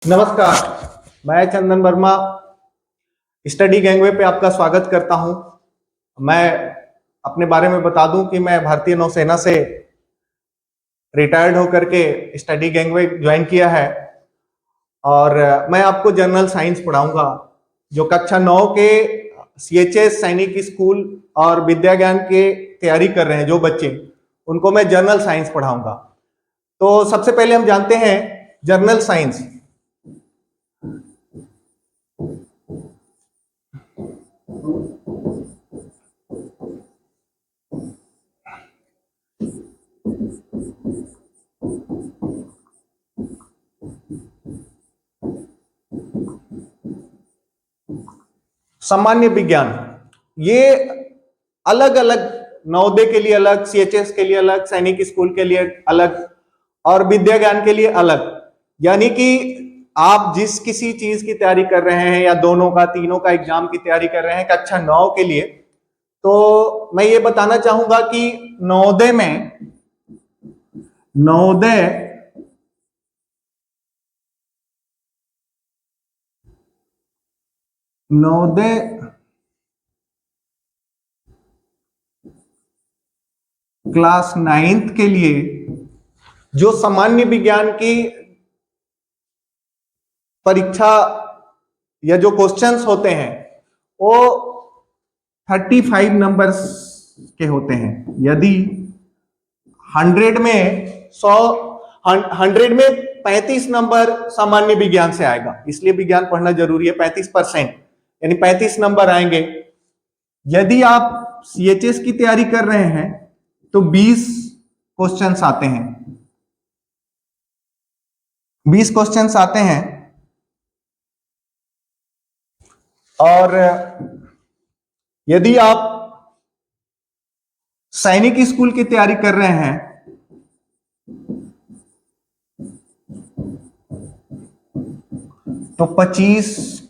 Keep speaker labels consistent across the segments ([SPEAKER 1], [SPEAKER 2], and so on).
[SPEAKER 1] नमस्कार, मैं चंदन Verma study gangway पे आपका स्वागत करता हूं। मैं अपने बारे में बता दूं कि मैं भारतीय नौसेना से रिटायर्ड होकर के स्टडी गैंगवे ज्वाइन किया है और मैं आपको जनरल साइंस पढ़ाऊंगा। जो कक्षा 9 के CHS सैनिक स्कूल और विद्या ज्ञान के तैयारी कर रहे हैं जो बच्चे, उनको मैं जनरल साइंस पढ़ाऊंगा। तो सबसे पहले हम जानते हैं जनरल साइंस। सामान्य विज्ञान, ये अलग अलग, नवोदय के लिए अलग, CHS के लिए अलग, सैनिक स्कूल के लिए अलग और विद्या ज्ञान के लिए अलग। यानी कि आप जिस किसी चीज की तैयारी कर रहे हैं या दोनों का तीनों का एग्जाम की तैयारी कर रहे हैं कक्षा 9 के लिए, तो मैं ये बताना चाहूंगा कि नवोदय में नवोदय क्लास 9th के लिए जो सामान्य विज्ञान की परीक्षा या जो क्वेश्चंस होते हैं वो 35 नंबर्स के होते हैं। यदि 100 में 35 नंबर सामान्य विज्ञान से आएगा, इसलिए विज्ञान पढ़ना जरूरी है। 35% यानी 35 नंबर आएंगे। यदि आप CHS की तैयारी कर रहे हैं तो 20 क्वेश्चंस आते हैं। 20 क्वेश्चंस आते हैं। और यदि आप सैनिक स्कूल की तैयारी कर रहे हैं तो 25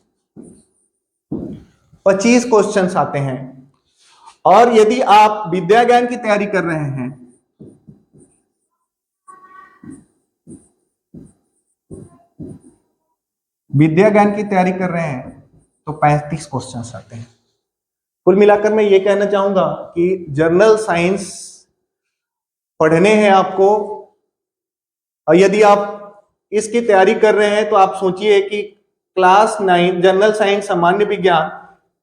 [SPEAKER 1] क्वेश्चंस आते हैं। और यदि आप विद्या ज्ञान की तैयारी कर रहे हैं तो 35 क्वेश्चंस आते हैं। कुल मिलाकर मैं ये कहना चाहूंगा कि जनरल साइंस पढ़ने हैं आपको। और यदि आप इसकी तैयारी कर रहे हैं तो आप सोचिए कि क्लास 9 जनरल साइंस सामान्य विज्ञान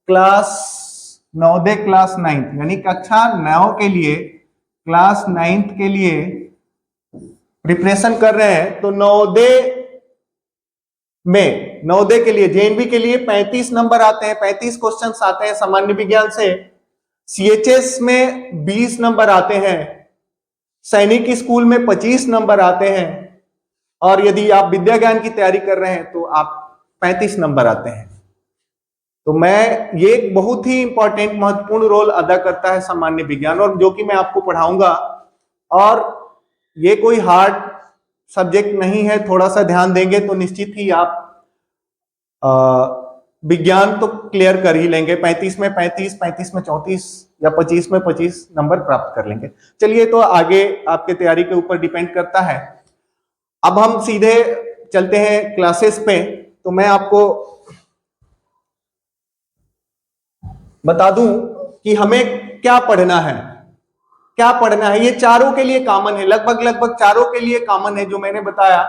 [SPEAKER 1] नवोदय क्लास 9th यानी कक्षा 9 के लिए, क्लास 9th के लिए प्रिपरेशन कर रहे हैं तो नवोदय के लिए, JNV के लिए 35 नंबर आते हैं, 35 क्वेश्चंस आते हैं सामान्य विज्ञान से। CHS में 20 नंबर आते हैं, सैनिक स्कूल में 25 नंबर आते हैं और यदि आप विद्या ज्ञान की तैयारी कर रहे हैं तो आप 35 नंबर आते हैं। तो ये बहुत ही इंपॉर्टेंट, महत्वपूर्ण रोल अदा करता है सामान्य विज्ञान, और जो कि मैं आपको पढ़ाऊंगा। और ये कोई हार्ड सब्जेक्ट नहीं है। थोड़ा सा ध्यान देंगे तो निश्चित ही आप विज्ञान तो क्लियर कर ही लेंगे। 35 में 35, 35 में 34 या 25 में 25 नंबर प्राप्त कर लेंगे। चलिए, तो आगे आपके तैयारी के ऊपर डिपेंड करता है। अब हम सीधे चलते हैं क्लासेस पे। तो मैं आपको बता दूं कि हमें क्या पढ़ना है। ये चारों के लिए कॉमन है, लगभग चारों के लिए कॉमन है जो मैंने बताया।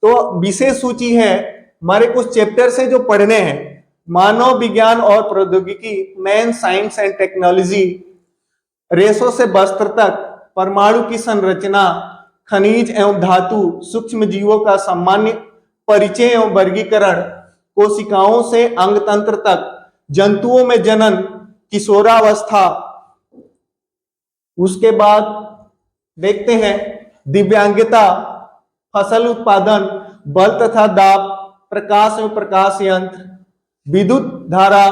[SPEAKER 1] तो विशेष सूची है, हमारे कुछ चैप्टर से जो पढ़ने हैं: मानव विज्ञान और प्रौद्योगिकी, मैन साइंस एंड टेक्नोलॉजी, रेशों से वस्त्र तक, परमाणु की संरचना, खनिज एवं धातु, सूक्ष्म जीवों का सामान्य परिचय एवं वर्गीकरण, कोशिकाओं से अंग तंत्र तक, जंतुओं में जनन, किशोरावस्था। उसके बाद देखते हैं दिव्यांगता, फसल उत्पादन, बल तथा दाब, प्रकाश एवं प्रकाश यंत्र, विद्युत धारा,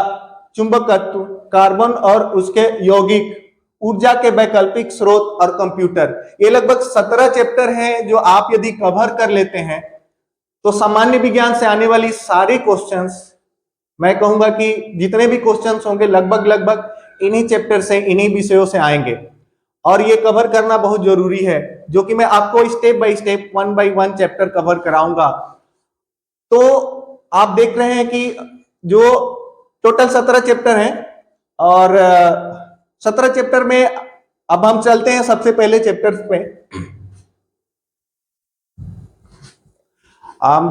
[SPEAKER 1] चुंबकत्व, कार्बन और उसके यौगिक, ऊर्जा के वैकल्पिक स्रोत और कंप्यूटर। ये लगभग 17 चैप्टर हैं जो आप यदि कवर कर लेते हैं तो सामान्य विज्ञान से आने वाली सारी क्वेश्चंस, मैं कहूंगा कि जितने भी क्वेश्चंस होंगे लगभग इन्हीं चैप्टर से, इन्हीं विषयों से आएंगे। और ये कवर करना बहुत जरूरी है, जो कि मैं आपको step by step, 1 by 1 chapter cover कराऊंगा। तो आप देख रहे हैं कि जो टोटल 17 चैप्टर हैं और 17 चैप्टर में अब हम चलते हैं सबसे पहले चैप्टर पे।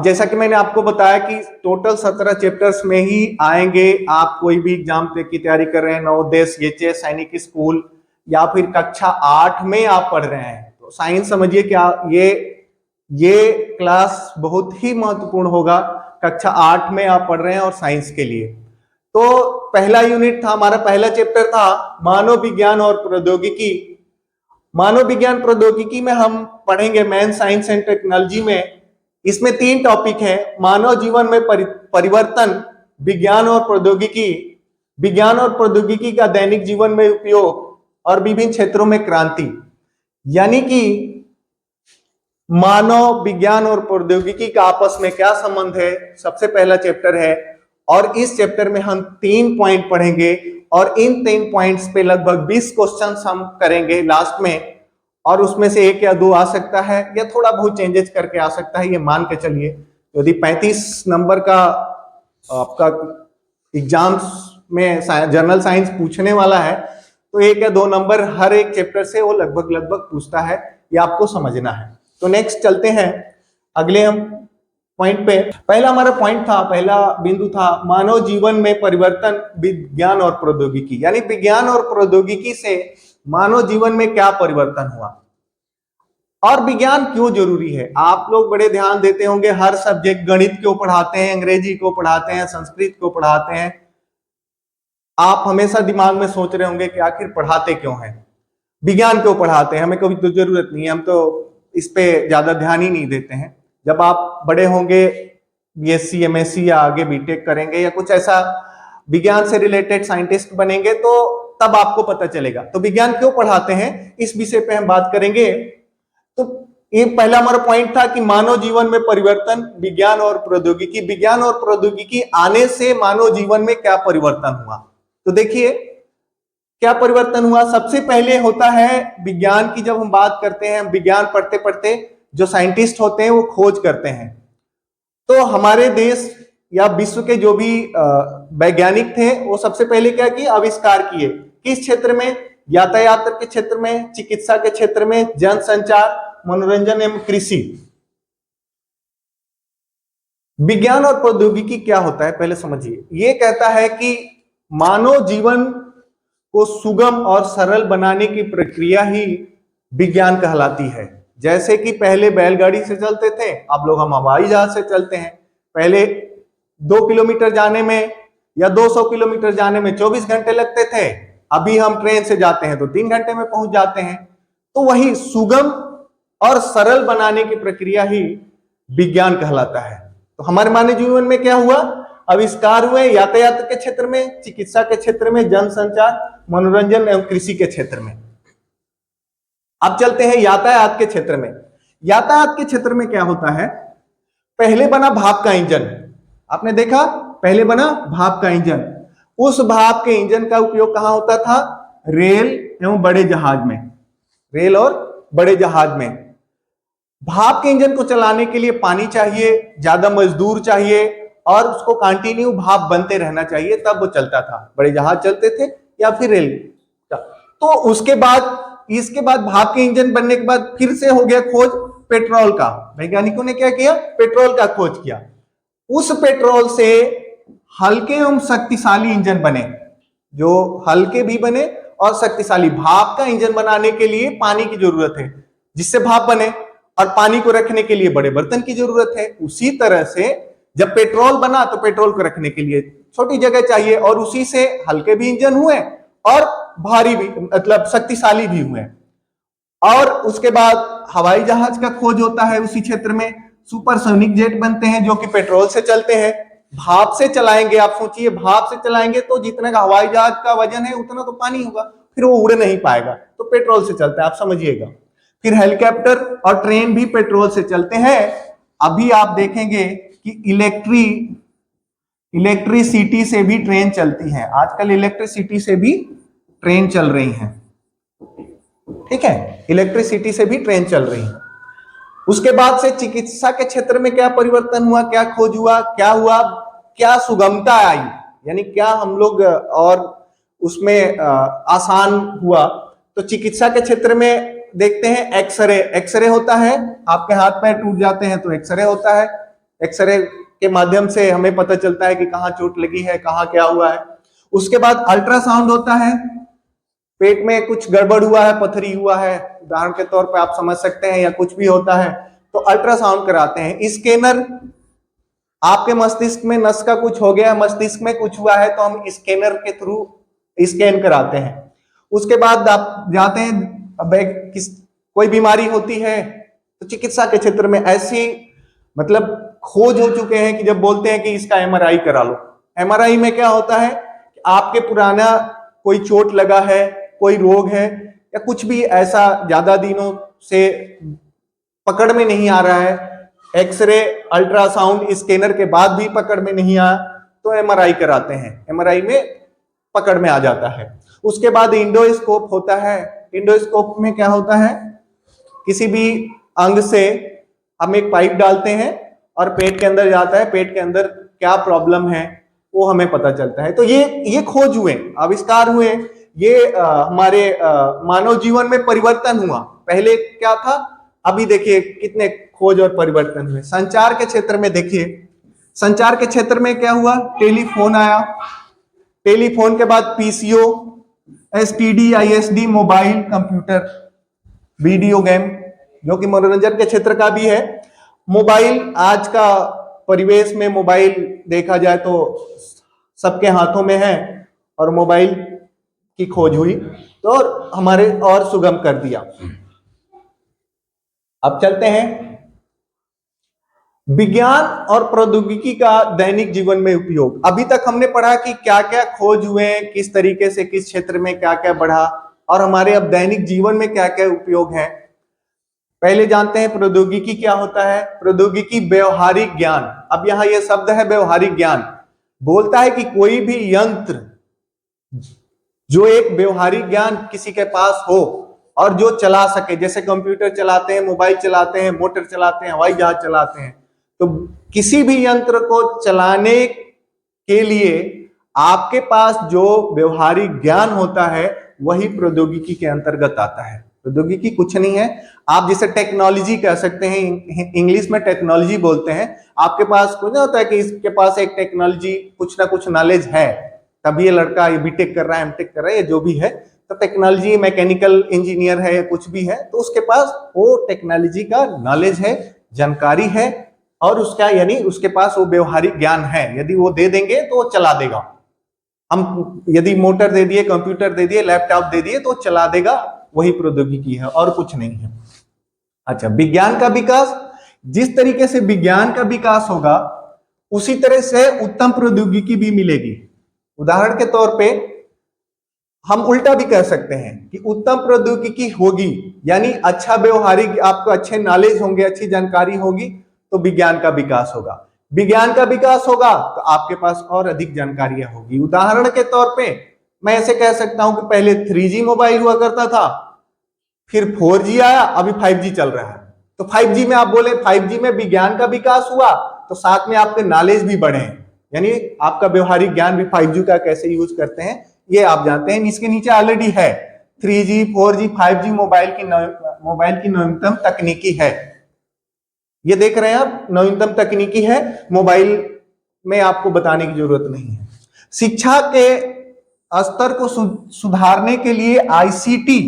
[SPEAKER 1] जैसा कि मैंने आपको बताया कि टोटल 17 चैप्टर्स में ही आएंगे। आप कोई भी एग्जाम की तैयारी कर रहे हैं, नवोदय, सीएचएस, सैनिक स्कूल या फिर कक्षा 8 में आप पढ़ रहे हैं, तो साइंस समझिए क्या ये क्लास बहुत ही महत्वपूर्ण होगा। कक्षा 8 में आप पढ़ रहे हैं और साइंस के लिए। तो पहला यूनिट था हमारा, पहला चैप्टर था मानव विज्ञान और प्रौद्योगिकी। मानव विज्ञान प्रौद्योगिकी में हम पढ़ेंगे मैन साइंस एंड टेक्नोलॉजी में। इसमें 3 टॉपिक हैं, मानव जीवन में परिवर्तन, विज्ञान और प्रौद्योगिकी, विज्ञान और प्रौद्योगिकी का दैनिक जीवन में उपयोग और विभिन्न क्षेत्रों में क्रांति। यानी कि मानव विज्ञान और प्रौद्योगिकी का आपस में क्या संबंध है, सबसे पहला चैप्टर है। और इस चैप्टर में हम 3 पॉइंट पढ़ेंगे और इन 3 पॉइंट्स पे लगभग 20 क्वेश्चंस हम करेंगे लास्ट में, और उसमें से 1 या 2 आ सकता है या थोड़ा बहुत चेंजेस करके आ सकता है, ये मान के चलिए। यदि 35 नंबर का आपका एग्जाम्स में जनरल साइंस पूछने वाला है तो 1 या 2 नंबर हर एक चैप्टर से वो लगभग पूछता है, ये आपको समझना है। तो नेक्स्ट चलते हैं अगले हम पॉइंट पे। पहला हमारा पॉइंट था, पहला बिंदु था मानव जीवन में परिवर्तन, विज्ञान और प्रौद्योगिकी। यानी विज्ञान और प्रौद्योगिकी से मानव जीवन में क्या परिवर्तन हुआ और विज्ञान क्यों जरूरी है। आप लोग बड़े ध्यान देते होंगे, हर सब्जेक्ट, गणित क्यों पढ़ाते हैं, अंग्रेजी को पढ़ाते हैं, संस्कृत को पढ़ाते हैं। आप हमेशा दिमाग में सोच रहे होंगे कि आखिर पढ़ाते क्यों हैं, विज्ञान क्यों पढ़ाते हैं, हमें कभी तो जरूरत नहीं है, हम तो इस पे ज्यादा ध्यान ही नहीं देते हैं। जब आप बड़े होंगे, बीएससी, एमएससी या आगे बीटेक करेंगे या कुछ ऐसा विज्ञान से रिलेटेड साइंटिस्ट बनेंगे तो तब आपको पता चलेगा। तो विज्ञान क्यों पढ़ाते हैं, इस विषय पे हम बात करेंगे। तो ये पहला हमारा पॉइंट था कि मानव जीवन में परिवर्तन, विज्ञान और प्रौद्योगिकी। विज्ञान और प्रौद्योगिकी आने से मानव जीवन में क्या परिवर्तन हुआ, तो देखिए क्या परिवर्तन हुआ। सबसे पहले होता है विज्ञान की, जब हम बात करते हैं, विज्ञान पढ़ते पढ़ते जो साइंटिस्ट होते हैं वो खोज करते हैं। तो हमारे देश या विश्व के जो भी वैज्ञानिक थे वो सबसे पहले क्या किए, आविष्कार किए। किस क्षेत्र में, यातायात के क्षेत्र में, चिकित्सा के क्षेत्र में, जनसंचार, मनोरंजन एवं कृषि। विज्ञान और प्रौद्योगिकी क्या होता है पहले समझिए। ये कहता है कि मानव जीवन को सुगम और सरल बनाने की प्रक्रिया ही विज्ञान कहलाती है। जैसे कि पहले बैलगाड़ी से चलते थे, अब लोग हम हवाई जहाज से चलते हैं। पहले 2 किलोमीटर जाने में या 200 किलोमीटर जाने में 24 घंटे लगते थे, अभी हम ट्रेन से जाते हैं तो 3 घंटे में पहुंच जाते हैं। तो वही सुगम और सरल बनाने की प्रक्रिया ही विज्ञान कहलाता है। तो हमारे मानव जीवन में क्या हुआ, आविष्कार हुए यातायात के क्षेत्र में, चिकित्सा के क्षेत्र में, जनसंचार, मनोरंजन एवं कृषि के क्षेत्र में। अब चलते हैं यातायात के क्षेत्र में। यातायात के क्षेत्र में क्या होता है, पहले बना भाप का इंजन। आपने देखा, पहले बना भाप का इंजन। उस भाप के इंजन का उपयोग कहां होता था, रेल एवं बड़े जहाज में, रेल और बड़े जहाज में। भाप के इंजन को चलाने के लिए पानी चाहिए, ज्यादा मजदूर चाहिए और उसको कंटिन्यू भाप बनते रहना चाहिए, तब वो चलता था। बड़े जहाज चलते थे या फिर रेल। तो उसके बाद, इसके बाद भाप के इंजन बनने के बाद फिर से हो गया खोज पेट्रोल का। वैज्ञानिकों ने क्या किया, पेट्रोल का खोज किया। उस पेट्रोल से हल्के एवं शक्तिशाली इंजन बने, जो हल्के भी बने और शक्तिशाली। भाप का इंजन बनाने के लिए पानी की जरूरत है जिससे भाप बने, और पानी को रखने के लिए बड़े बर्तन की जरूरत है। उसी तरह से जब पेट्रोल बना तो पेट्रोल को रखने के लिए छोटी जगह चाहिए, और उसी से हल्के भी इंजन हुए और भारी भी, मतलब शक्तिशाली भी हुए। और उसके बाद हवाई जहाज का खोज होता है उसी क्षेत्र में। सुपरसोनिक जेट बनते हैं जो कि पेट्रोल से चलते हैं। भाप से चलाएंगे, आप सोचिए, भाप से चलाएंगे तो जितना का हवाई जहाज का वजन है उतना तो पानी होगा, फिर वो उड़ नहीं पाएगा, तो पेट्रोल से चलता है, आप समझिएगा। फिर हेलीकॉप्टर और ट्रेन भी पेट्रोल से चलते हैं। अभी आप देखेंगे कि इलेक्ट्रिसिटी से भी ट्रेन चलती है। आजकल इलेक्ट्रिसिटी से भी ट्रेन चल रही है, ठीक है, इलेक्ट्रिसिटी से भी ट्रेन चल रही है। उसके बाद से चिकित्सा के क्षेत्र में क्या परिवर्तन हुआ, क्या खोज हुआ, क्या हुआ, क्या सुगमता आई, यानी क्या हम लोग और उसमें आसान हुआ। तो चिकित्सा के क्षेत्र में देखते हैं एक्सरे, एक्सरे होता है, आपके हाथ पैर टूट जाते हैं तो एक्सरे होता है, एक्सरे के माध्यम से हमें पता चलता है कि कहाँ चोट लगी है, कहाँ क्या हुआ है। उसके बाद अल्ट्रासाउंड होता है, पेट में कुछ गड़बड़ हुआ है, पथरी हुआ है, उदाहरण के तौर पे आप समझ सकते हैं, या कुछ भी होता है तो अल्ट्रासाउंड कराते हैं। स्कैनर, आपके मस्तिष्क में नस का कुछ हो गया, मस्तिष्क में कुछ हुआ है तो हम स्कैनर के थ्रू स्कैन कराते हैं। उसके बाद आप जाते हैं, अब कोई बीमारी होती है तो चिकित्सा के क्षेत्र में ऐसी मतलब खोज हो चुके हैं कि जब बोलते हैं कि इसका एमआरआई करा लो। एमआरआई में क्या होता है कि आपके पुराना कोई चोट लगा है, कोई रोग है, या कुछ भी ऐसा ज्यादा दिनों से पकड़ में नहीं आ रहा है, एक्सरे अल्ट्रासाउंड स्कैनर के बाद भी पकड़ में नहीं आया तो एमआरआई कराते हैं, एमआरआई में पकड़ में आ जाता है। उसके बाद इंडोस्कोप होता है। इंडोस्कोप में क्या होता है, किसी भी अंग से हम एक पाइप डालते हैं और पेट के अंदर जाता है, पेट के अंदर क्या प्रॉब्लम है वो हमें पता चलता है। तो ये खोज हुए, आविष्कार हुए, ये हमारे मानव जीवन में परिवर्तन हुआ। पहले क्या था, अभी देखिए कितने खोज और परिवर्तन हुए। संचार के क्षेत्र में देखिए, संचार के क्षेत्र में क्या हुआ, टेलीफोन आया, टेलीफोन के बाद PCO, STD, ISD, mobile, computer, video game जो कि मनोरंजन के क्षेत्र का भी है। मोबाइल, आज का परिवेश में मोबाइल देखा जाए तो सबके हाथों में है और मोबाइल की खोज हुई तो हमारे और सुगम कर दिया। अब चलते हैं विज्ञान और प्रौद्योगिकी का दैनिक जीवन में उपयोग। अभी तक हमने पढ़ा कि क्या क्या खोज हुए, किस तरीके से किस क्षेत्र में क्या क्या बढ़ा और हमारे अब दैनिक जीवन में क्या क्या उपयोग है। पहले जानते हैं प्रौद्योगिकी क्या होता है। प्रौद्योगिकी व्यवहारिक ज्ञान, अब यहां यह शब्द है व्यवहारिक ज्ञान, बोलता है कि कोई भी यंत्र जो एक व्यवहारिक ज्ञान किसी के पास हो और जो चला सके, जैसे कंप्यूटर चलाते हैं, मोबाइल चलाते हैं, मोटर चलाते हैं, हवाई जहाज चलाते हैं, तो किसी भी यंत्र को चलाने के लिए आपके पास जो व्यवहारिक ज्ञान होता है वही प्रौद्योगिकी के अंतर्गत आता है। प्रौद्योगिकी कुछ नहीं है, आप जिसे टेक्नोलॉजी कह सकते हैं, इंग्लिश में टेक्नोलॉजी बोलते हैं। आपके पास कुछ नहीं होता है कि इसके पास एक टेक्नोलॉजी कुछ ना कुछ नॉलेज है, तभी ये लड़का ये बीटेक कर रहा है, एमटेक कर रहा है, ये जो भी है, तो टेक्नोलॉजी मैकेनिकल इंजीनियर है या कुछ भी है, तो उसके पास वो टेक्नोलॉजी का नॉलेज है, जानकारी है, और उसका यानी उसके पास वो व्यवहारिक ज्ञान है। यदि वो दे देंगे तो वो चला देगा। हम यदि मोटर दे दिए, कंप्यूटर दे दिए, लैपटॉप दे दिए तो चला देगा, वही प्रौद्योगिकी है और कुछ नहीं है। अच्छा, विज्ञान का विकास, जिस तरीके से विज्ञान का विकास होगा उसी तरह से उत्तम प्रौद्योगिकी भी मिलेगी। उदाहरण के तौर पे हम उल्टा भी कह सकते हैं कि उत्तम प्रौद्योगिकी होगी यानी अच्छा व्यवहारिक, आपको अच्छे नॉलेज होंगे, अच्छी जानकारी होगी तो विज्ञान का विकास होगा। विज्ञान का विकास होगा तो आपके पास और अधिक जानकारियां होगी। उदाहरण के तौर पे मैं ऐसे कह सकता हूं कि पहले 3G मोबाइल हुआ करता था, फिर 4G आया, अभी 5G चल रहा है। तो 5G में आप बोले 5G में विज्ञान का विकास हुआ तो साथ में आपके नॉलेज भी बढ़े, यानी आपका व्यवहारिक ज्ञान भी 5G का कैसे यूज करते हैं ये आप जानते हैं। इसके नीचे ऑलरेडी है 3G, 4G, 5G मोबाइल की नवीनतम तकनीकी है। ये देख रहे हैं आप, नवीनतम तकनीकी है, मोबाइल में आपको बताने की जरूरत नहीं है। शिक्षा के स्तर को सुधारने के लिए आईसीटी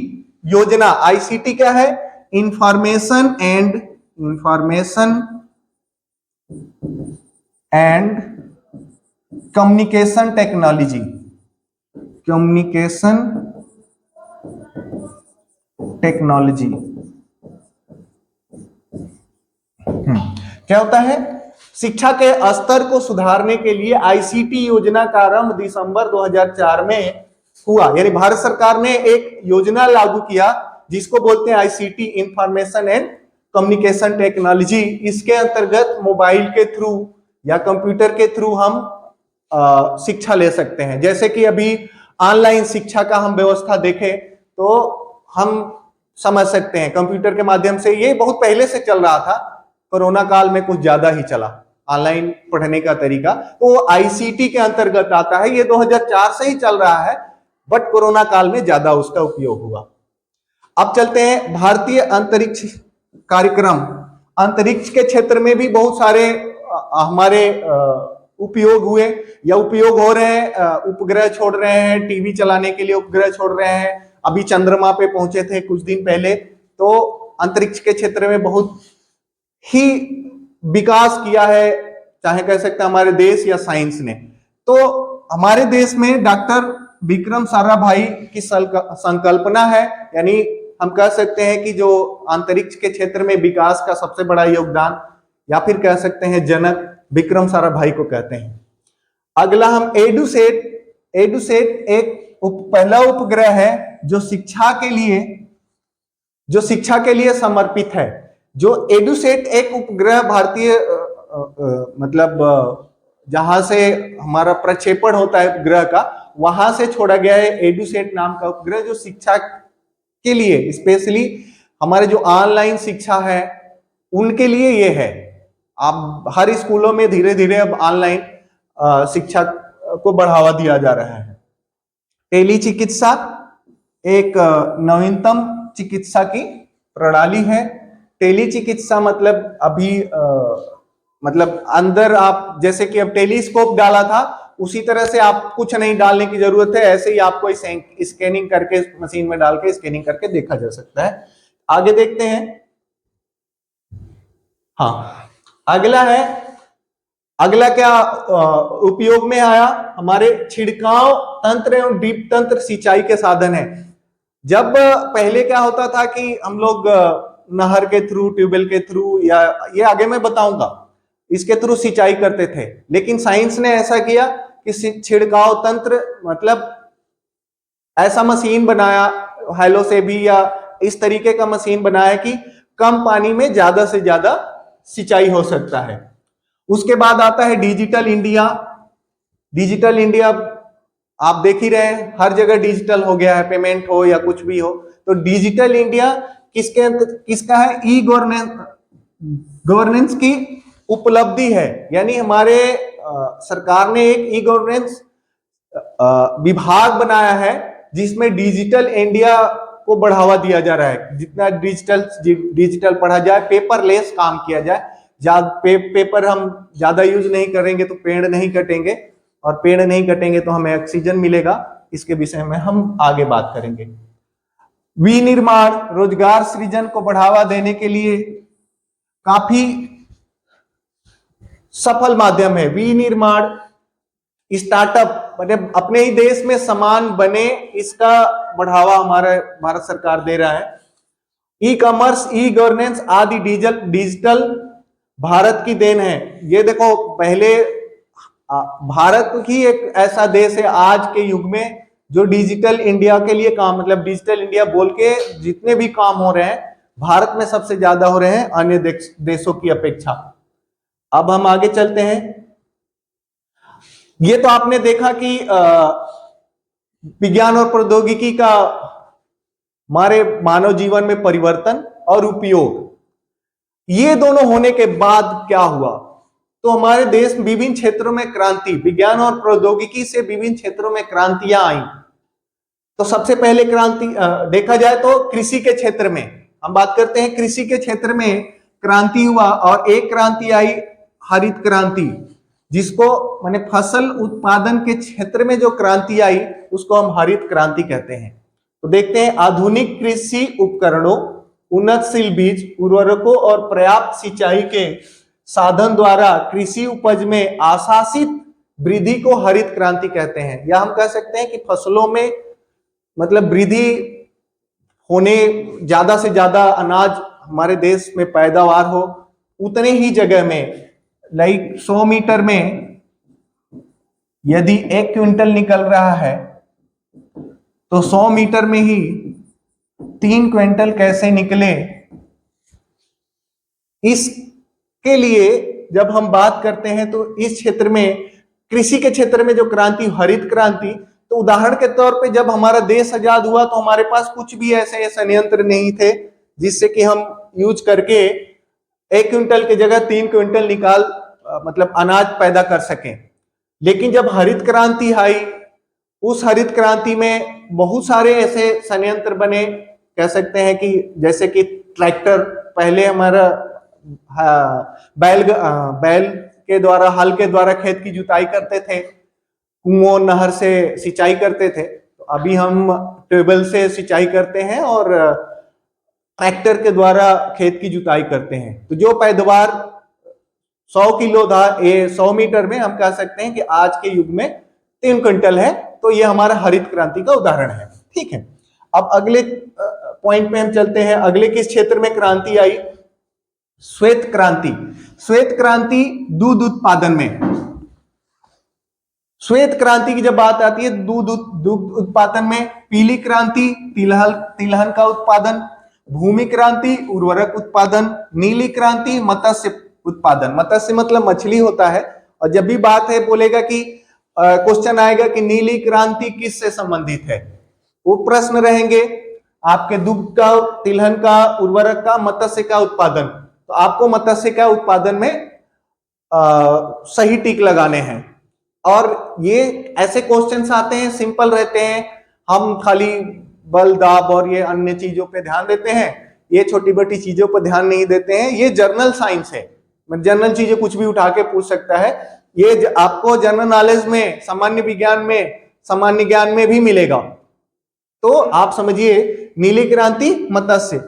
[SPEAKER 1] योजना, आईसीटी क्या है, इंफॉर्मेशन एंड कम्युनिकेशन टेक्नोलॉजी, क्या होता है, शिक्षा के स्तर को सुधारने के लिए आईसीटी योजना का आरंभ दिसंबर 2004 में हुआ। यानी भारत सरकार ने एक योजना लागू किया जिसको बोलते हैं ICT, information and communication technology. इसके अंतर्गत मोबाइल के थ्रू या कंप्यूटर के थ्रू हम शिक्षा ले सकते हैं। जैसे कि अभी ऑनलाइन शिक्षा का हम व्यवस्था देखें तो हम समझ सकते हैं कंप्यूटर के माध्यम से। ये बहुत पहले से चल रहा था, कोरोना काल में कुछ ज्यादा ही चला ऑनलाइन पढ़ने का तरीका, तो आईसीटी के अंतर्गत आता है। ये 2004 से ही चल रहा है, बट कोरोना काल में ज्यादा उसका उपयोग हुआ। अब चलते हैं भारतीय अंतरिक्ष कार्यक्रम। अंतरिक्ष के क्षेत्र में भी बहुत सारे हमारे उपयोग हुए या उपयोग हो रहे हैं। उपग्रह छोड़ रहे हैं, टीवी चलाने के लिए उपग्रह छोड़ रहे हैं। अभी चंद्रमा पे पहुंचे थे कुछ दिन पहले। तो अंतरिक्ष के क्षेत्र में बहुत ही विकास किया है, चाहे कह सकते हैं हमारे देश या साइंस ने। तो हमारे देश में डॉक्टर विक्रम साराभाई की संकल्पना है, यानी हम कह सकते हैं कि जो अंतरिक्ष के क्षेत्र में विकास का सबसे बड़ा योगदान, या फिर कह सकते हैं जनक, विक्रम साराभाई को कहते हैं। अगला हम एडुसेट। एडुसेट एक पहला उपग्रह है जो शिक्षा के लिए समर्पित है। जो एडुसेट एक उपग्रह भारतीय मतलब जहां से हमारा प्रक्षेपण होता है उपग्रह का, वहां से छोड़ा गया है एडुसेट नाम का उपग्रह, जो शिक्षा के लिए स्पेशली हमारे जो ऑनलाइन शिक्षा है उनके लिए ये है। अब हर स्कूलों में धीरे धीरे अब ऑनलाइन शिक्षा को बढ़ावा दिया जा रहा है। टेली चिकित्सा एक नवीनतम चिकित्सा की प्रणाली है। टेली चिकित्सा मतलब अभी मतलब अंदर आप जैसे कि अब टेलीस्कोप डाला था, उसी तरह से आप कुछ नहीं डालने की जरूरत है, ऐसे ही आपको स्कैनिंग करके मशीन में डाल के स्कैनिंग करके देखा जा सकता है। आगे देखते हैं। हाँ, अगला क्या उपयोग में आया, हमारे छिड़काव तंत्र एवं ड्रिप तंत्र सिंचाई के साधन है। जब पहले क्या होता था कि हम लोग नहर के थ्रू, ट्यूबवेल के थ्रू, या ये आगे मैं बताऊंगा, इसके थ्रू सिंचाई करते थे। लेकिन साइंस ने ऐसा किया कि छिड़काव तंत्र मतलब ऐसा मशीन बनाया, हैलो से भी या इस तरीके का मशीन बनाया कि कम पानी में ज्यादा से ज्यादा सिंचाई हो सकता है। उसके बाद आता है डिजिटल इंडिया। डिजिटल इंडिया आप देख ही रहे हैं, हर जगह डिजिटल हो गया है, पेमेंट हो या कुछ भी हो। तो डिजिटल इंडिया किसका है? ई गवर्नेंस की उपलब्धि है। यानी हमारे सरकार ने एक ई गवर्नेंस विभाग बनाया है जिसमें डिजिटल इंडिया को बढ़ावा दिया जा रहा है। जितना डिजिटल पढ़ा जाए, पेपरलेस काम किया जाए। पेपर हम ज्यादा यूज नहीं करेंगे तो पेड़ नहीं कटेंगे, और पेड़ नहीं कटेंगे तो हमें ऑक्सीजन मिलेगा। इसके विषय में हम आगे बात करेंगे। विनिर्माण रोजगार सृजन को बढ़ावा देने के लिए काफी सफल माध्यम है। विनिर्माण स्टार्टअप, मतलब अपने ही देश में सामान बने, इसका बढ़ावा हमारा भारत सरकार दे रहा है। ई कॉमर्स, ई गवर्नेंस आदि डिजिटल भारत की देन है। ये देखो, पहले भारत ही एक ऐसा देश है आज के युग में जो डिजिटल इंडिया के लिए काम, मतलब डिजिटल इंडिया बोल के जितने भी काम हो रहे हैं भारत में सबसे ज्यादा हो रहे हैं अन्य देशों की अपेक्षा। अब हम आगे चलते हैं। ये तो आपने देखा कि विज्ञान और प्रौद्योगिकी का हमारे मानव जीवन में परिवर्तन और उपयोग, ये दोनों होने के बाद क्या हुआ, तो हमारे देश विभिन्न क्षेत्रों में क्रांति, विज्ञान और प्रौद्योगिकी से विभिन्न क्षेत्रों में क्रांतियां आई। तो सबसे पहले क्रांति देखा जाए तो कृषि के क्षेत्र में हम बात करते हैं। कृषि के क्षेत्र में क्रांति हुआ, और एक क्रांति आई हरित क्रांति, जिसको माने फसल उत्पादन के क्षेत्र में जो क्रांति आई उसको हम हरित क्रांति कहते हैं। तो देखते हैं, आधुनिक कृषि उपकरणों, उन्नतशील बीज, उर्वरकों और पर्याप्त सिंचाई के साधन द्वारा कृषि उपज में आशातीत वृद्धि को हरित क्रांति कहते हैं। या हम कह सकते हैं कि फसलों में मतलब वृद्धि होने, ज्यादा से ज्यादा अनाज हमारे देश में पैदावार हो, उतने ही जगह में, लाइक 100 मीटर में यदि 1 क्विंटल निकल रहा है तो 100 मीटर में ही 3 क्विंटल कैसे निकले, इसके लिए जब हम बात करते हैं तो इस क्षेत्र में, कृषि के क्षेत्र में जो क्रांति, हरित क्रांति, तो उदाहरण के तौर पे जब हमारा देश आजाद हुआ तो हमारे पास कुछ भी ऐसे संयंत्र नहीं थे जिससे कि हम यूज करके 1 क्विंटल की जगह 3 क्विंटल मतलब अनाज पैदा कर सकें। लेकिन जब हरित क्रांति आई, उस हरित क्रांति में बहुत सारे ऐसे संयंत्र बने, कह सकते हैं कि जैसे कि ट्रैक्टर, पहले हमारा बैल के द्वारा, हल के द्वारा खेत की जुताई करते थे, कुओं नहर से सिंचाई करते थे। तो अभी हम ट्यूबवेल से सिंचाई करते हैं और ट्रैक्टर के द्वारा खेत की जुताई करते हैं। तो जो पैदावार 100 किलो था, 100 मीटर में हम कह सकते हैं कि आज के युग में 3 क्विंटल है। तो ये हमारा हरित क्रांति का उदाहरण है। ठीक है, अब अगले पॉइंट पे हम चलते हैं। अगले किस क्षेत्र में क्रांति आई? श्वेत क्रांति। श्वेत क्रांति दूध उत्पादन में। श्वेत क्रांति की जब बात आती है दूध उत्पादन में, पीली क्रांति तिलहन का उत्पादन, भूमि क्रांति उर्वरक उत्पादन, नीली क्रांति मत्स्य उत्पादन। मत्स्य मतलब मछली होता है। और जब भी बात है बोलेगा कि क्वेश्चन आएगा कि नीली क्रांति किससे संबंधित है, वो प्रश्न रहेंगे आपके दुग्ध का, तिलहन का, उर्वरक का, मत्स्य का उत्पादन। तो आपको मत्स्य का उत्पादन में सही टिक लगाने हैं। और ये ऐसे क्वेश्चंस आते हैं, सिंपल रहते हैं, हम खाली बल दाब और ये अन्य चीजों पे ध्यान देते हैं, ये छोटी बड़ी चीजों पर ध्यान नहीं देते हैं। ये जर्नल साइंस है, जनरल चीजें कुछ भी उठा के पूछ सकता है। ये आपको जनरल नॉलेज में, सामान्य विज्ञान में, सामान्य ज्ञान में भी मिलेगा। तो आप समझिए नीली क्रांति मत्स्य।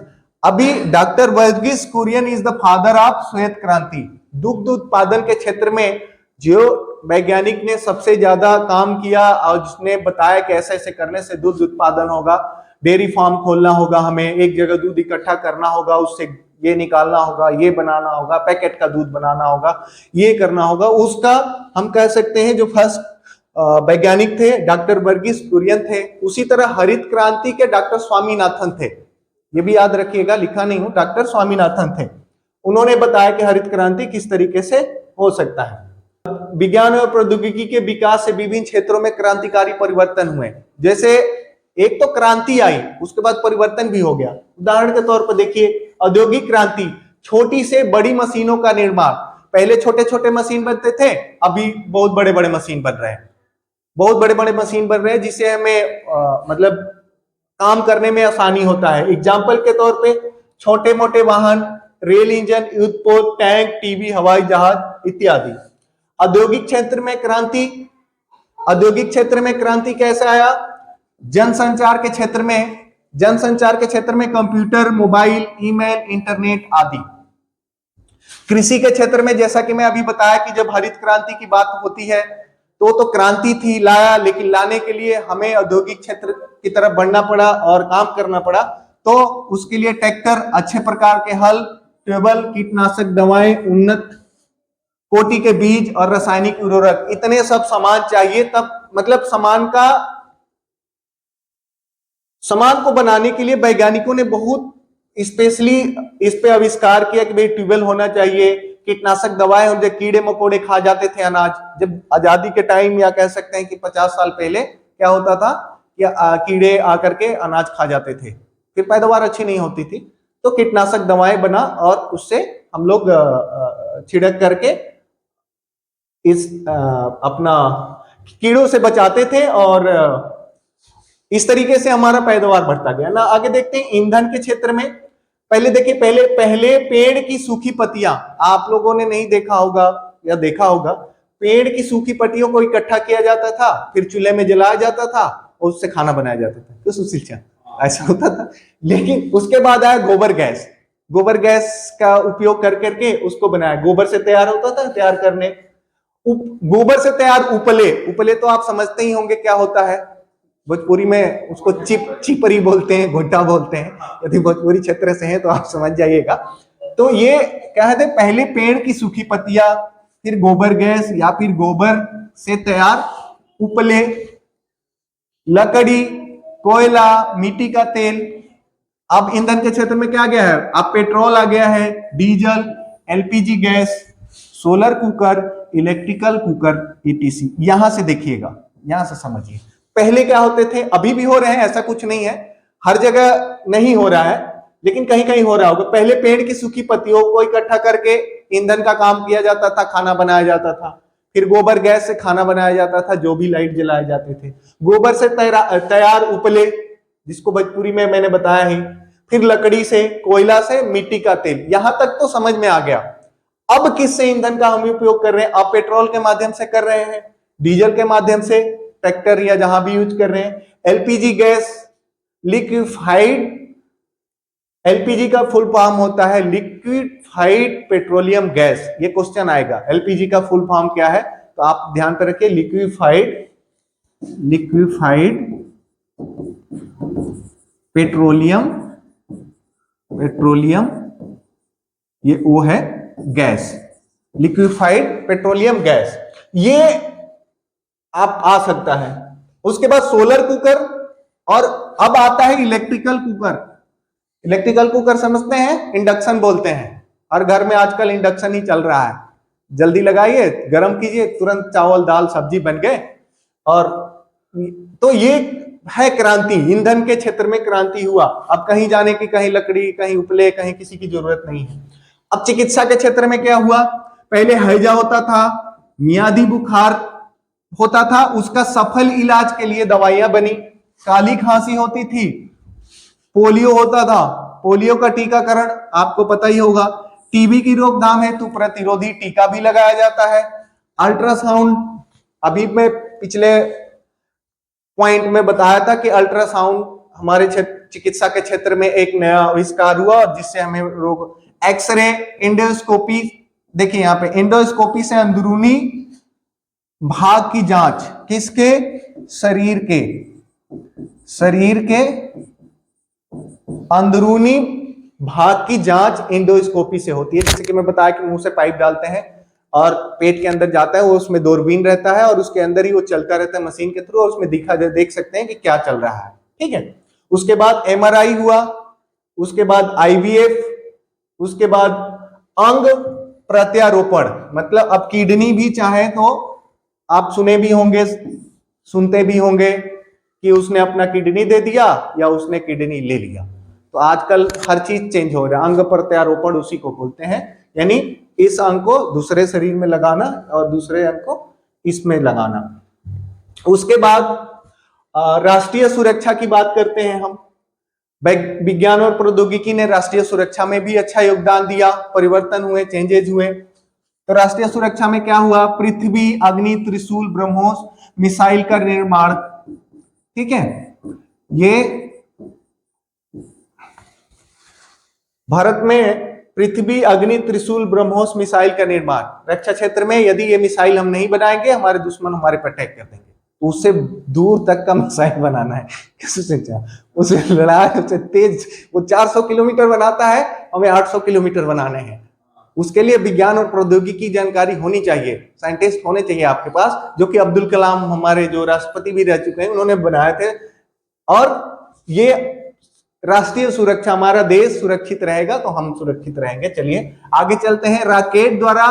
[SPEAKER 1] अभी doctor Varghese Kurien is the father of श्वेत क्रांति। दुग्ध उत्पादन के क्षेत्र में जो वैज्ञानिक ने सबसे ज्यादा काम किया और जिसने बताया कि ऐसे ऐसे करने से दूध उत्पादन होगा, डेयरी फार्म खोलना होगा, हमें एक जगह दूध इकट्ठा करना होगा, उससे ये निकालना होगा, ये बनाना होगा, पैकेट का दूध बनाना होगा, ये करना होगा, उसका हम कह सकते हैं जो फर्स्ट वैज्ञानिक थे डॉक्टर वर्गीस कुरियन थे। उसी तरह हरित क्रांति के डॉक्टर स्वामीनाथन थे, ये भी याद रखिएगा, लिखा नहीं हूं, डॉक्टर स्वामीनाथन थे। उन्होंने बताया कि हरित क्रांति किस तरीके से हो सकता है। विज्ञान और प्रौद्योगिकी के विकास से विभिन्न क्षेत्रों में क्रांतिकारी परिवर्तन हुए। जैसे एक तो क्रांति आई, उसके बाद परिवर्तन भी हो गया। उदाहरण के तौर पर देखिए औद्योगिक क्रांति, छोटी से बड़ी मशीनों का निर्माण। पहले छोटे छोटे मशीन बनते थे, अभी बहुत बड़े बड़े मशीन बन रहे हैं, बहुत बड़े बड़े मशीन बन रहे हैं, जिससे हमें मतलब काम करने में आसानी होता है। एग्जाम्पल के तौर पे छोटे मोटे वाहन, रेल इंजन, युद्धपोत, टैंक, टीवी, हवाई जहाज इत्यादि। औद्योगिक क्षेत्र में क्रांति, औद्योगिक क्षेत्र में क्रांति कैसे आया? जनसंचार के क्षेत्र में, जनसंचार के क्षेत्र में कंप्यूटर, मोबाइल, ईमेल, इंटरनेट आदि। कृषि के क्षेत्र में जैसा कि मैं अभी बताया कि जब हरित क्रांति की बात होती है तो क्रांति थी, लाया, लेकिन लाने के लिए हमें औद्योगिक क्षेत्र की तरफ बढ़ना पड़ा और काम करना पड़ा। तो उसके लिए ट्रैक्टर, अच्छे प्रकार के हल, ट्यूबवेल, कीटनाशक दवाएं, उन्नत कोटि के बीज और रासायनिक उर्वरक, इतने सब सामान चाहिए। तब मतलब सामान को बनाने के लिए वैज्ञानिकों ने बहुत स्पेशली इस पे आविष्कार किया कि भाई ट्यूबवेल होना चाहिए, कीटनाशक दवाएं, और जो कीड़े मकोड़े खा जाते थे अनाज। जब आजादी के टाइम या कह सकते हैं कि 50 साल पहले क्या होता था कि कीड़े आकर के अनाज खा जाते थे, फिर पैदावार अच्छी नहीं होती थी। तो कीटनाशक दवाएं बना और उससे हम लोग छिड़क करके इस अपना कीड़ों से बचाते थे और इस तरीके से हमारा पैदावार बढ़ता गया ना। आगे देखते हैं ईंधन के क्षेत्र में। पहले देखिए, पहले पेड़ की सूखी पत्तियां, आप लोगों ने नहीं देखा होगा या देखा होगा, पेड़ की सूखी पत्तियों को इकट्ठा किया जाता था, फिर चूल्हे में जलाया जाता था और उससे खाना बनाया जाता था। तो सुशील चंद ऐसा होता था। लेकिन उसके बाद आया गोबर गैस। गोबर गैस का उपयोग कर करके उसको बनाया, गोबर से तैयार होता था, तैयार करने गोबर से तैयार उपले। उपले तो आप समझते ही होंगे क्या होता है, भोजपुरी में उसको चिपरी बोलते हैं, घोटा बोलते हैं। यदि भोजपुरी क्षेत्र से हैं तो आप समझ जाइएगा। तो ये कहते हैं पहले पेड़ की सूखी पत्तियां, फिर गोबर गैस या फिर गोबर से तैयार उपले, लकड़ी, कोयला, मिट्टी का तेल। अब ईंधन के क्षेत्र में क्या आ गया है? अब पेट्रोल आ गया है, diesel, LPG gas, solar cooker, electrical cooker, etc. यहां से देखिएगा, यहां से समझिए, पहले क्या होते थे, अभी भी हो रहे हैं, ऐसा कुछ नहीं है, हर जगह नहीं हो रहा है लेकिन कहीं कहीं हो रहा होगा। पहले पेड़ की सूखी पत्तियों को इकट्ठा करके ईंधन का काम किया जाता था, खाना बनाया जाता था। फिर गोबर गैस से खाना बनाया जाता था, जो भी लाइट जलाए जाते थे। गोबर से तैयार उपले, जिसको भोजपुरी में मैंने बताया ही। फिर लकड़ी से, कोयला से, मिट्टी का तेल, यहां तक तो समझ में आ गया। अब किससे ईंधन का हम उपयोग कर रहे हैं? अब पेट्रोल के माध्यम से कर रहे हैं, डीजल के माध्यम से, ट्रैक्टर या जहां भी यूज कर रहे हैं। एलपीजी गैस, लिक्विफाइड, एलपीजी का फुल फॉर्म होता है लिक्विफाइड पेट्रोलियम गैस। ये क्वेश्चन आएगा, एलपीजी का फुल फॉर्म क्या है, तो आप ध्यान पर रखिए, लिक्विफाइड पेट्रोलियम, ये वो है गैस, लिक्विफाइड पेट्रोलियम गैस, ये आप आ सकता है। उसके बाद सोलर कुकर, और अब आता है इलेक्ट्रिकल कुकर। इलेक्ट्रिकल कुकर समझते हैं, इंडक्शन बोलते हैं। हर घर में आजकल इंडक्शन ही चल रहा है, जल्दी लगाइए, गर्म कीजिए, तुरंत चावल दाल सब्जी बन गए। और तो ये है क्रांति, ईंधन के क्षेत्र में क्रांति हुआ। अब कहीं जाने की, कहीं लकड़ी, कहीं उपले, कहीं किसी की जरूरत नहीं है। अब चिकित्सा के क्षेत्र में क्या हुआ? पहले हैजा होता था, मियादी बुखार होता था, उसका सफल इलाज के लिए दवाइयां बनी। काली खांसी होती थी, पोलियो होता था, पोलियो का टीकाकरण आपको पता ही होगा। टीबी की रोकथाम हेतु प्रतिरोधी टीका भी लगाया जाता है। अल्ट्रासाउंड, अभी मैं पिछले पॉइंट में बताया था कि अल्ट्रासाउंड हमारे चिकित्सा के क्षेत्र में एक नया आविष्कार हुआ, जिससे हमें रोग, एक्सरे, एंडोस्कोपी, देखिए यहाँ पे एंडोस्कोपी से अंदरूनी भाग की जांच, किसके? शरीर के अंदरूनी भाग की जांच एंडोस्कोपी से होती है। जैसे कि मैं बताया कि मुंह से पाइप डालते हैं और पेट के अंदर जाता है, वो उसमें दूरबीन रहता है और उसके अंदर ही वो चलता रहता है मशीन के थ्रू, और उसमें देख सकते हैं कि क्या चल रहा है, ठीक है। उसके बाद एमआरआई हुआ, उसके बाद आईवीएफ, उसके बाद अंग प्रत्यारोपण, मतलब अब किडनी भी चाहे तो, आप सुनते भी होंगे कि उसने अपना किडनी दे दिया या उसने किडनी ले लिया। तो आजकल हर चीज चेंज हो रहा है, अंग प्रत्यारोपण उसी को बोलते हैं, यानी इस अंग को दूसरे शरीर में लगाना और दूसरे अंग को इसमें लगाना। उसके बाद राष्ट्रीय सुरक्षा की बात करते हैं हम। विज्ञान और प्रौद्योगिकी ने राष्ट्रीय सुरक्षा में भी अच्छा योगदान दिया, परिवर्तन हुए, चेंजेज हुए। तो राष्ट्रीय सुरक्षा में क्या हुआ? पृथ्वी, अग्नि, त्रिशूल, ब्रह्मोस मिसाइल का निर्माण, ठीक है। ये भारत में पृथ्वी, अग्नि, त्रिशूल, ब्रह्मोस मिसाइल का निर्माण, रक्षा क्षेत्र में यदि ये मिसाइल हम नहीं बनाएंगे, हमारे दुश्मन हमारे पर अटैक कर देंगे। तो उससे दूर तक का मिसाइल बनाना है, उसे लड़ाई, उससे तेज, वो 400 किलोमीटर बनाता है, हमें 800 किलोमीटर बनाने हैं। उसके लिए विज्ञान और प्रौद्योगिकी की जानकारी होनी चाहिए, साइंटिस्ट होने चाहिए आपके पास, जो कि अब्दुल कलाम हमारे जो राष्ट्रपति भी रह चुके हैं, उन्होंने बनाए थे। और ये राष्ट्रीय सुरक्षा, हमारा देश सुरक्षित रहेगा तो हम सुरक्षित रहेंगे। चलिए आगे चलते हैं। रॉकेट द्वारा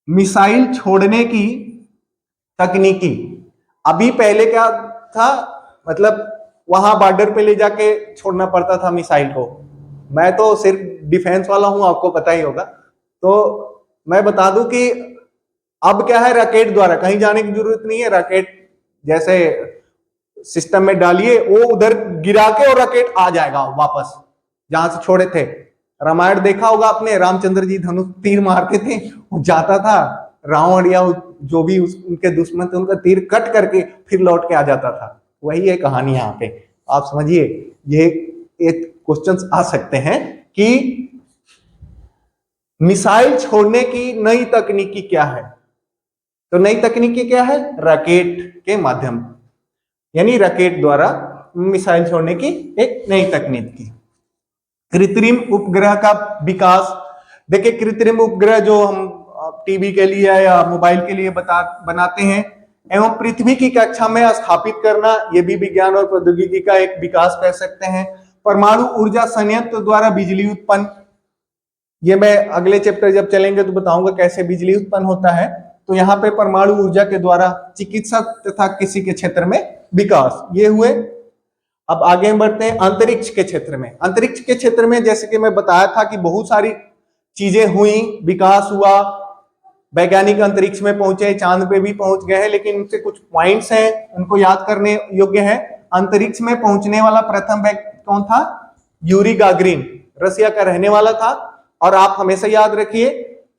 [SPEAKER 1] मिसाइल छोड़ने की तकनीकी, अभी पहले क्या था, मतलब वहां बॉर्डर पे ले जाके छोड़ना पड़ता था मिसाइल को। मैं तो सिर्फ डिफेंस वाला हूं, आपको पता ही होगा, तो मैं बता दूं कि अब क्या है, रॉकेट द्वारा, कहीं जाने की जरूरत नहीं है, रॉकेट जैसे सिस्टम में डालिए, वो उधर गिरा के और रॉकेट आ जाएगा वापस जहां से छोड़े थे। रामायण देखा होगा आपने, रामचंद्र जी धनुष तीर मारते थे, वो जाता था, रावण या जो भी उनके दुश्मन थे उनका तीर कट करके फिर लौट के आ जाता था। वही है कहानी यहाँ पे, आप समझिए। ये एक क्वेश्चंस आ सकते हैं कि मिसाइल छोड़ने की नई तकनीकी क्या है? तो नई तकनीकी क्या है? रॉकेट के माध्यम, यानी रॉकेट द्वारा मिसाइल छोड़ने की एक नई तकनीक। कृत्रिम उपग्रह का विकास, देखिए कृत्रिम उपग्रह जो हम टीवी के लिए या मोबाइल के लिए बनाते हैं एवं पृथ्वी की कक्षा में स्थापित करना, यह भी विज्ञान और प्रौद्योगिकी का एक विकास कह सकते हैं। परमाणु ऊर्जा संयंत्र द्वारा बिजली उत्पन्न, ये मैं अगले चैप्टर जब चलेंगे तो बताऊंगा कैसे बिजली उत्पन्न होता है। तो यहाँ पे परमाणु ऊर्जा के द्वारा चिकित्सा तथा कृषि के क्षेत्र में विकास, ये हुए। अब आगे हम बढ़ते हैं अंतरिक्ष के क्षेत्र में। अंतरिक्ष के क्षेत्र में जैसे कि मैं बताया था कि बहुत सारी चीजें हुई, विकास हुआ, वैज्ञानिक अंतरिक्ष में पहुंचे, चांद पे भी पहुंच गए हैं, लेकिन उनसे कुछ पॉइंट्स हैं उनको याद करने योग्य है। अंतरिक्ष में पहुंचने वाला प्रथम व्यक्ति कौन था? यूरी गागरिन, रसिया का रहने वाला था। और आप हमेशा याद रखिए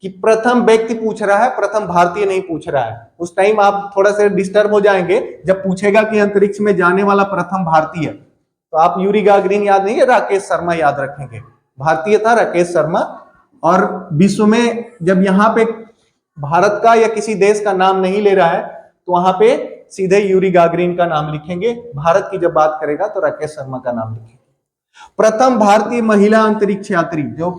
[SPEAKER 1] कि प्रथम व्यक्ति पूछ रहा है, प्रथम भारतीय नहीं पूछ रहा है। उस टाइम आप थोड़ा सा डिस्टर्ब हो जाएंगे जब पूछेगा कि अंतरिक्ष में जाने वाला प्रथम भारतीय, तो आप यूरी गागरिन याद नहीं, राकेश शर्मा याद रखेंगे। भारतीय था राकेश शर्मा। और विश्व में जब यहाँ पे भारत का या किसी देश का नाम नहीं ले रहा है तो वहां पे सीधे यूरी गागरिन का नाम लिखेंगे। भारत की जब बात करेगा तो राकेश शर्मा का नाम लिखेंगे। प्रथम भारतीय महिला अंतरिक्ष यात्री, जो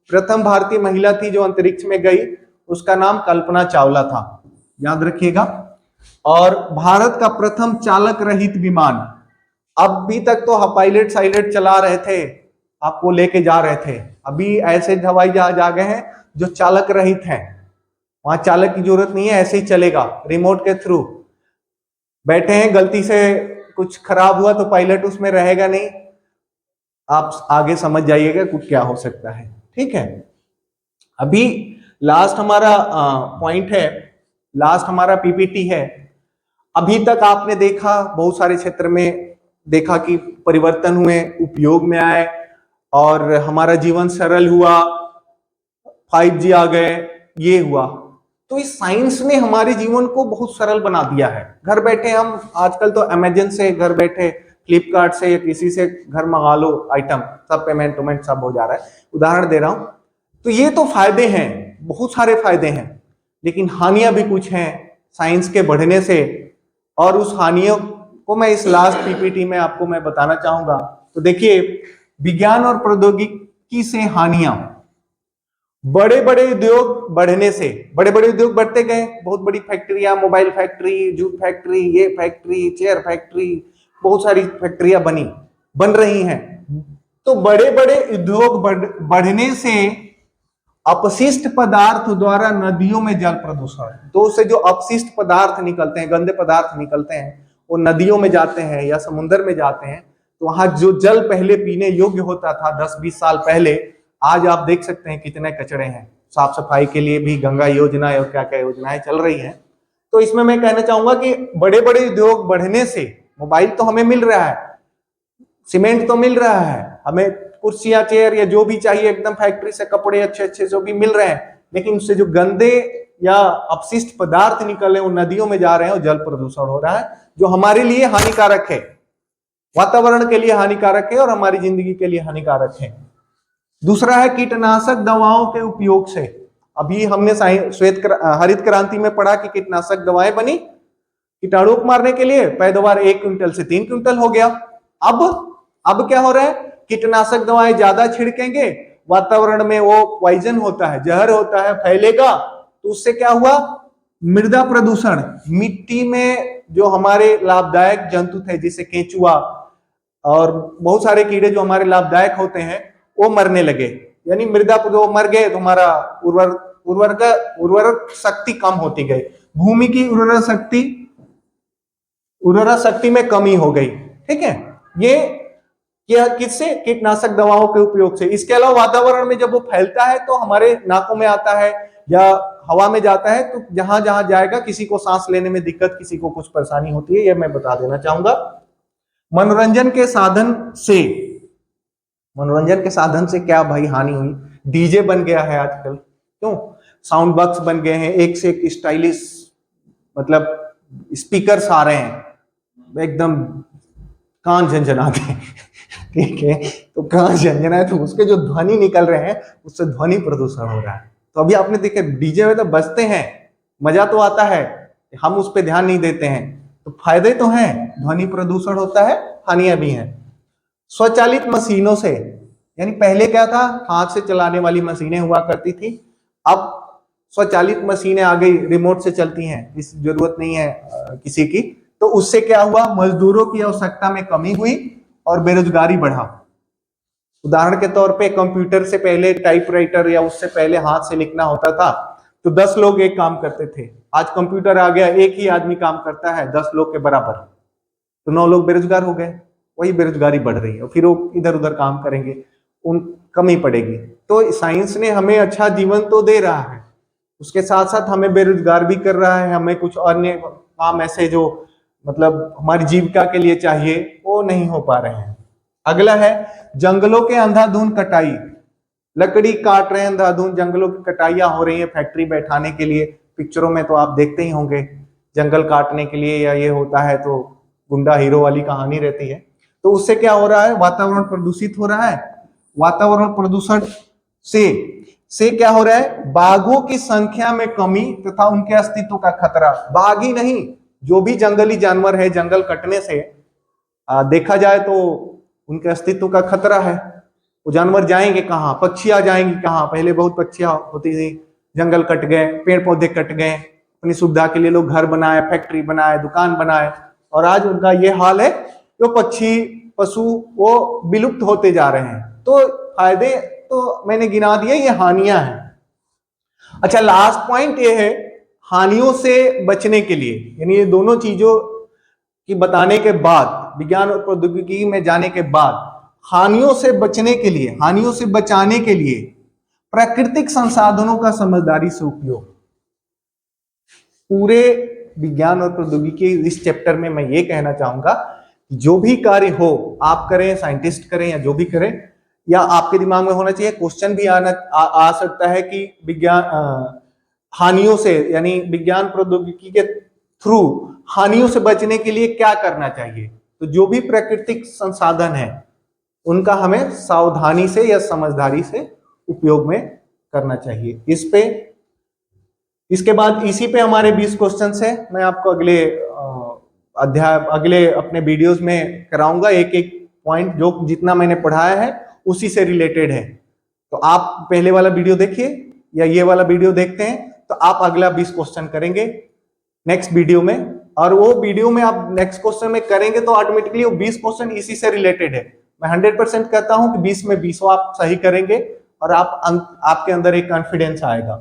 [SPEAKER 1] प्रथम भारतीय महिला थी जो अंतरिक्ष में गई, उसका नाम कल्पना चावला था, याद रखिएगा। और भारत का प्रथम चालक रहित विमान, अभी तक तो पायलट साइलट चला रहे थे, आपको लेके जा रहे थे, अभी ऐसे हवाई जहाज आ गए हैं जो चालक रहित हैं। वहां चालक की जरूरत नहीं है, ऐसे ही चलेगा, रिमोट के थ्रू बैठे हैं, गलती से कुछ खराब हुआ तो पायलट उसमें रहेगा नहीं। आप आगे समझ जाइएगा कुछ क्या हो सकता है, ठीक है। अभी लास्ट हमारा पॉइंट है, लास्ट हमारा पीपीटी है। अभी तक आपने देखा बहुत सारे क्षेत्र में देखा कि परिवर्तन हुए, उपयोग में आए और हमारा जीवन सरल हुआ, 5G आ गए, ये हुआ। तो इस साइंस ने हमारे जीवन को बहुत सरल बना दिया है। घर बैठे हम आजकल तो अमेजन से घर बैठे, फ्लिपकार्ट से या किसी से घर मंगा लो आइटम, सब पेमेंट वेमेंट सब हो जा रहा है, उदाहरण दे रहा हूं। तो ये तो फायदे हैं, बहुत सारे फायदे हैं, लेकिन हानियां भी कुछ हैं साइंस के बढ़ने से। और उस हानियों को मैं इस लास्ट पीपीटी में आपको मैं बताना चाहूंगा। तो देखिए, विज्ञान और प्रौद्योगिकी से हानियां, बड़े बड़े उद्योग बढ़ने से, बड़े बड़े उद्योग बढ़ते गए, बहुत बड़ी फैक्ट्रियां, मोबाइल फैक्ट्री, जूट फैक्ट्री, ये फैक्ट्री, चेयर फैक्ट्री, बहुत सारी फैक्ट्रियां बन रही हैं। तो बड़े बड़े उद्योग बढ़ने से अपशिष्ट पदार्थ द्वारा नदियों में जल प्रदूषण, तो उससे जो अपशिष्ट पदार्थ निकलते हैं, गंदे पदार्थ निकलते हैं, वो नदियों में जाते हैं या समुद्र में जाते हैं। तो वहां जो जल पहले पीने योग्य होता था 10-20 साल पहले, आज आप देख सकते हैं कितने कचरे हैं। साफ सफाई के लिए भी गंगा योजना और क्या क्या योजनाएं चल रही हैं। तो इसमें मैं कहना चाहूंगा कि बड़े बड़े उद्योग बढ़ने से, मोबाइल तो हमें मिल रहा है, सीमेंट तो मिल रहा है, हमें कुर्सियां चेयर या जो भी चाहिए एकदम फैक्ट्री से कपड़े अच्छे अच्छे जो भी मिल रहे हैं, लेकिन उससे जो गंदे या अपशिष्ट पदार्थ निकल रहे हैं वो नदियों में जा रहे हैं और जल प्रदूषण हो रहा है, जो हमारे लिए हानिकारक है, वातावरण के लिए हानिकारक है और हमारी जिंदगी के लिए हानिकारक है। दूसरा है कीटनाशक दवाओं के उपयोग से। अभी हमने हरित क्रांति में पढ़ा कि कीटनाशक दवाएं बनी कीटाणु को मारने के लिए, पैदावार 1 क्विंटल से 3 क्विंटल हो गया। अब क्या हो रहा है, कीटनाशक दवाएं ज्यादा छिड़केंगे, वातावरण में वो पॉइजन होता है, जहर होता है, फैलेगा, तो उससे क्या हुआ, मृदा प्रदूषण, मिट्टी में जो हमारे लाभदायक जंतु थे जैसे केंचुआ और बहुत सारे कीड़े जो हमारे लाभदायक होते हैं वो मरने लगे, यानी मृदा जो मर गए तो हमारा उर्वरक शक्ति कम होती गई, भूमि की उर्वरक शक्ति में कमी हो गई। ठीक है, ये किससे, कीटनाशक दवाओं के उपयोग से। इसके अलावा वातावरण में जब वो फैलता है तो हमारे नाकों में आता है या हवा में जाता है, तो जहां जहां जाएगा किसी को सांस लेने में दिक्कत, किसी को कुछ परेशानी होती है, ये मैं बता देना चाहूंगा। मनोरंजन के साधन से क्या भाई हानि हुई, डीजे बन गया है आजकल, क्यों, साउंड बॉक्स बन गए हैं, एक से एक स्टाइलिश मतलब स्पीकर्स आ रहे हैं, एकदम कान झंझनाते हैं। ठीक है, तो कान झंझनाए तो उसके जो ध्वनि निकल रहे हैं उससे ध्वनि प्रदूषण हो रहा है। तो अभी आपने देखे डीजे में तो बजते हैं, मजा तो आता है, हम उस पर ध्यान नहीं देते हैं, तो फायदे तो हैं, ध्वनि प्रदूषण होता है, हानियां भी हैं। स्वचालित मशीनों से, यानी पहले क्या था, हाथ से चलाने वाली मशीनें हुआ करती थी, अब स्वचालित मशीनें आ गई, रिमोट से चलती हैं, इस जरूरत नहीं है किसी की। तो उससे क्या हुआ, मजदूरों की आवश्यकता में कमी हुई और बेरोजगारी बढ़ा। उदाहरण के तौर पे कंप्यूटर से पहले टाइपराइटर या उससे पहले हाथ से लिखना होता था तो 10 लोग एक काम करते थे, आज कंप्यूटर आ गया, एक ही आदमी काम करता है 10 लोग के बराबर। तो 9 लोग बेरोजगार हो गए, वही बेरोजगारी बढ़ रही है और फिर वो इधर उधर काम करेंगे, उन कमी पड़ेगी। तो साइंस ने हमें अच्छा जीवन तो दे रहा है, उसके साथ साथ हमें बेरोजगार भी कर रहा है, हमें कुछ अन्य काम ऐसे जो मतलब हमारी जीविका के लिए चाहिए वो नहीं हो पा रहे हैं। अगला है जंगलों के अंधाधुंध कटाई, लकड़ी काट रहे हैं अंधाधुंध, जंगलों की कटाइयां हो रही है फैक्ट्री बैठाने के लिए। पिक्चरों में तो आप देखते ही होंगे, जंगल काटने के लिए या ये होता है तो गुंडा हीरो वाली कहानी रहती है। तो उससे क्या हो रहा है, वातावरण प्रदूषित हो रहा है। वातावरण प्रदूषण से क्या हो रहा है, बाघों की संख्या में कमी तथा उनके अस्तित्व का खतरा। बाघ ही नहीं, जो भी जंगली जानवर है, जंगल कटने से देखा जाए तो उनके अस्तित्व का खतरा है। वो जानवर जाएंगे कहाँ, पक्षियां जाएंगी कहाँ। पहले बहुत पक्षियां होती थी, जंगल कट गए, पेड़ पौधे कट गए, अपनी सुविधा के लिए लोग घर बनाए, फैक्ट्री बनाए, दुकान बनाए, और आज उनका ये हाल है, जो पक्षी पशु वो विलुप्त होते जा रहे हैं। तो फायदे तो मैंने गिना दिए, ये हानियां हैं। अच्छा, लास्ट पॉइंट ये है, हानियों से बचने के लिए, यानी ये दोनों चीजों की बताने के बाद, विज्ञान और प्रौद्योगिकी में जाने के बाद, हानियों से बचने के लिए, हानियों से बचाने के लिए प्राकृतिक संसाधनों का समझदारी से उपयोग। पूरे विज्ञान और प्रौद्योगिकी इस चैप्टर में मैं ये कहना चाहूंगा, जो भी कार्य हो, आप करें, साइंटिस्ट करें या जो भी करें, या आपके दिमाग में होना चाहिए, क्वेश्चन भी आ सकता है कि विज्ञान हानियों से, यानी विज्ञान प्रौद्योगिकी के थ्रू हानियों से बचने के लिए क्या करना चाहिए। तो जो भी प्राकृतिक संसाधन है उनका हमें सावधानी से या समझदारी से उपयोग में करना चाहिए। इसके बाद इसी पे हमारे 20 क्वेश्चन है। मैं आपको अगले अगले अपने वीडियोस में कराऊंगा, एक एक पॉइंट जो जितना मैंने पढ़ाया है उसी से रिलेटेड है। तो आप पहले वाला वीडियो देखिए या ये वाला वीडियो देखते हैं तो आप अगला 20 क्वेश्चन करेंगे नेक्स्ट वीडियो में, और वो वीडियो में आप नेक्स्ट क्वेश्चन में करेंगे तो ऑटोमेटिकली वो 20 क्वेश्चन इसी से रिलेटेड है। मैं 100% कहता हूं कि 20 में 20 आप सही करेंगे और आपके अंदर एक कॉन्फिडेंस आएगा।